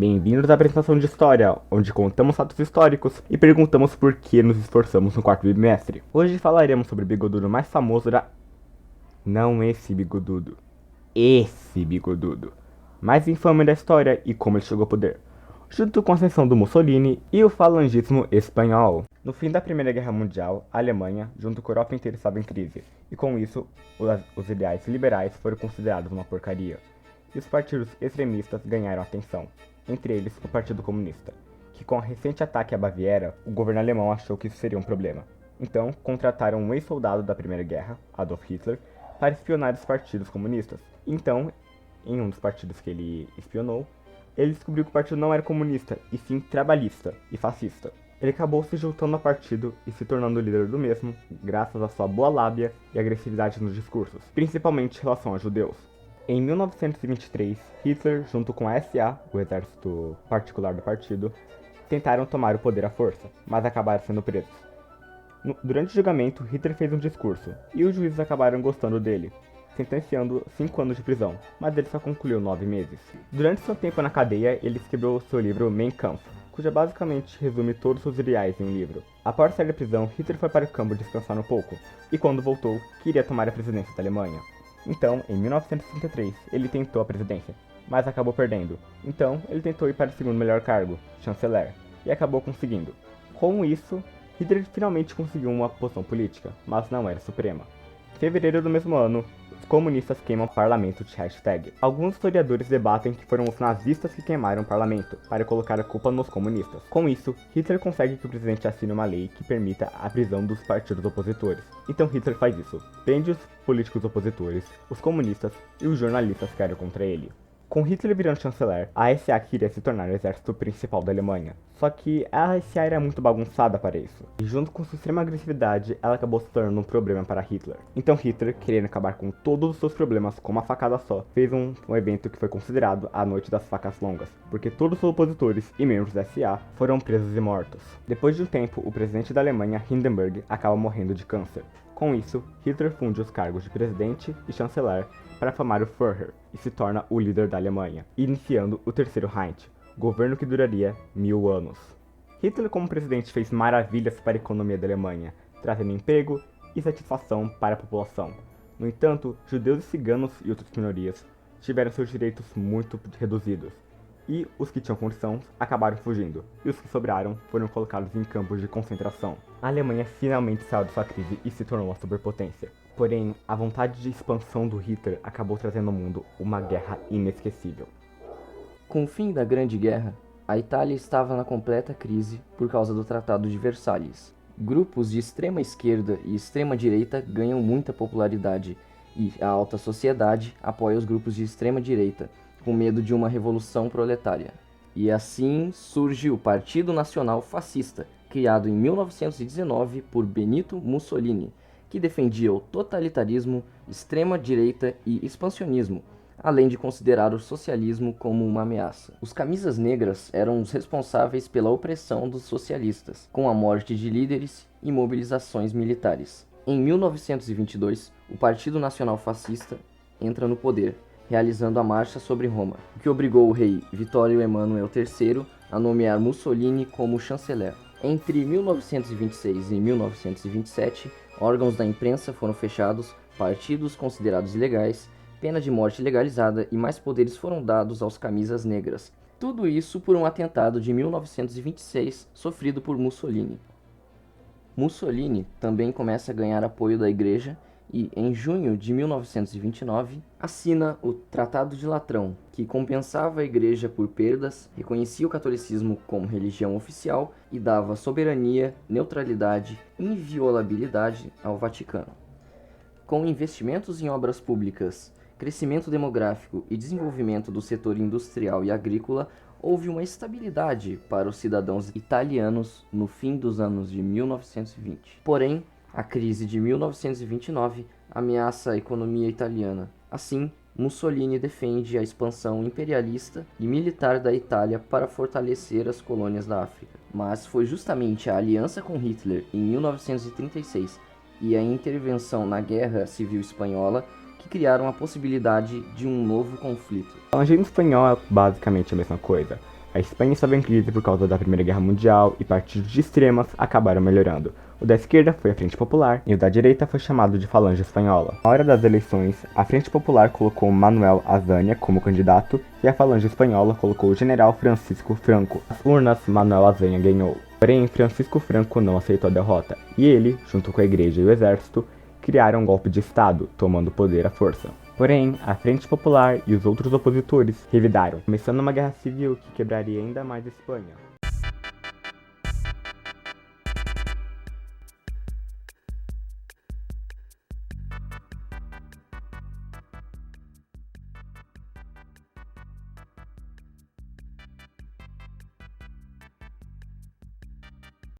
Bem-vindos à apresentação de história, onde contamos fatos históricos e perguntamos por que nos esforçamos no quarto bimestre. Hoje falaremos sobre o bigodudo mais famoso da... Não esse bigodudo. Esse bigodudo. Mais infame da história e como ele chegou ao poder. Junto com a ascensão do Mussolini e o falangismo espanhol. No fim da Primeira Guerra Mundial, a Alemanha, junto com a Europa inteira, estava em crise. E com isso, os ideais liberais foram considerados uma porcaria. E os partidos extremistas ganharam atenção, entre eles o Partido Comunista, que com o recente ataque à Baviera, o governo alemão achou que isso seria um problema. Então, contrataram um ex-soldado da Primeira Guerra, Adolf Hitler, para espionar os partidos comunistas. Então, em um dos partidos que ele espionou, ele descobriu que o partido não era comunista, e sim trabalhista e fascista. Ele acabou se juntando ao partido e se tornando o líder do mesmo, graças à sua boa lábia e agressividade nos discursos, principalmente em relação aos judeus. Em 1923, Hitler, junto com a SA, o exército particular do partido, tentaram tomar o poder à força, mas acabaram sendo presos. Durante o julgamento, Hitler fez um discurso, e os juízes acabaram gostando dele, sentenciando 5 anos de prisão, mas ele só concluiu 9 meses. Durante seu tempo na cadeia, ele escreveu seu livro Mein Kampf, cuja basicamente resume todos os ideais em um livro. Após sair da prisão, Hitler foi para o campo descansar um pouco, e quando voltou, queria tomar a presidência da Alemanha. Então, em 1933, ele tentou a presidência, mas acabou perdendo. Então, ele tentou ir para o segundo melhor cargo, chanceler, e acabou conseguindo. Com isso, Hitler finalmente conseguiu uma posição política, mas não era suprema. Em fevereiro do mesmo ano, os comunistas queimam o parlamento de Reichstag. Alguns historiadores debatem que foram os nazistas que queimaram o parlamento, para colocar a culpa nos comunistas. Com isso, Hitler consegue que o presidente assine uma lei que permita a prisão dos partidos opositores. Então Hitler faz isso, prende os políticos opositores, os comunistas e os jornalistas que eram contra ele. Com Hitler virando chanceler, a SA queria se tornar o exército principal da Alemanha. Só que a SA era muito bagunçada para isso. E junto com sua extrema agressividade, ela acabou se tornando um problema para Hitler. Então Hitler, querendo acabar com todos os seus problemas com uma facada só, fez um evento que foi considerado a Noite das Facas Longas, porque todos os opositores e membros da SA foram presos e mortos. Depois de um tempo, o presidente da Alemanha, Hindenburg, acaba morrendo de câncer. Com isso, Hitler funde os cargos de presidente e chanceler para formar o Führer e se torna o líder da Alemanha, iniciando o Terceiro Reich, governo que duraria 1000 anos. Hitler como presidente fez maravilhas para a economia da Alemanha, trazendo emprego e satisfação para a população. No entanto, judeus e ciganos e outras minorias tiveram seus direitos muito reduzidos, e os que tinham condição acabaram fugindo, e os que sobraram foram colocados em campos de concentração. A Alemanha finalmente saiu de sua crise e se tornou uma superpotência. Porém, a vontade de expansão do Hitler acabou trazendo ao mundo uma guerra inesquecível. Com o fim da Grande Guerra, a Itália estava na completa crise por causa do Tratado de Versalhes. Grupos de extrema esquerda e extrema direita ganham muita popularidade e a alta sociedade apoia os grupos de extrema direita, com medo de uma revolução proletária. E assim surge o Partido Nacional Fascista, criado em 1919 por Benito Mussolini, que defendia o totalitarismo, extrema-direita e expansionismo, além de considerar o socialismo como uma ameaça. Os camisas negras eram os responsáveis pela opressão dos socialistas, com a morte de líderes e mobilizações militares. Em 1922, o Partido Nacional Fascista entra no poder, realizando a Marcha sobre Roma, o que obrigou o rei Vittorio Emanuele III a nomear Mussolini como chanceler. Entre 1926 e 1927, órgãos da imprensa foram fechados, partidos considerados ilegais, pena de morte legalizada e mais poderes foram dados aos camisas negras. Tudo isso por um atentado de 1926 sofrido por Mussolini. Mussolini também começa a ganhar apoio da igreja e, em junho de 1929, assina o Tratado de Latrão, que compensava a igreja por perdas, reconhecia o catolicismo como religião oficial e dava soberania, neutralidade e inviolabilidade ao Vaticano. Com investimentos em obras públicas, crescimento demográfico e desenvolvimento do setor industrial e agrícola, houve uma estabilidade para os cidadãos italianos no fim dos anos de 1920. Porém, a crise de 1929 ameaça a economia italiana. Assim, Mussolini defende a expansão imperialista e militar da Itália para fortalecer as colônias da África. Mas foi justamente a aliança com Hitler em 1936 e a intervenção na Guerra Civil Espanhola que criaram a possibilidade de um novo conflito. A engenharia espanhola é basicamente a mesma coisa, A Espanha estava em crise por causa da Primeira Guerra Mundial e partidos de extremas acabaram melhorando. O da esquerda foi a Frente Popular e o da direita foi chamado de Falange Espanhola. Na hora das eleições, a Frente Popular colocou Manuel Azaña como candidato e a Falange Espanhola colocou o general Francisco Franco. Nas urnas, Manuel Azaña ganhou. Porém, Francisco Franco não aceitou a derrota e ele, junto com a igreja e o exército, criaram um golpe de Estado, tomando o poder à força. Porém, a Frente Popular e os outros opositores revidaram, começando uma guerra civil que quebraria ainda mais a Espanha.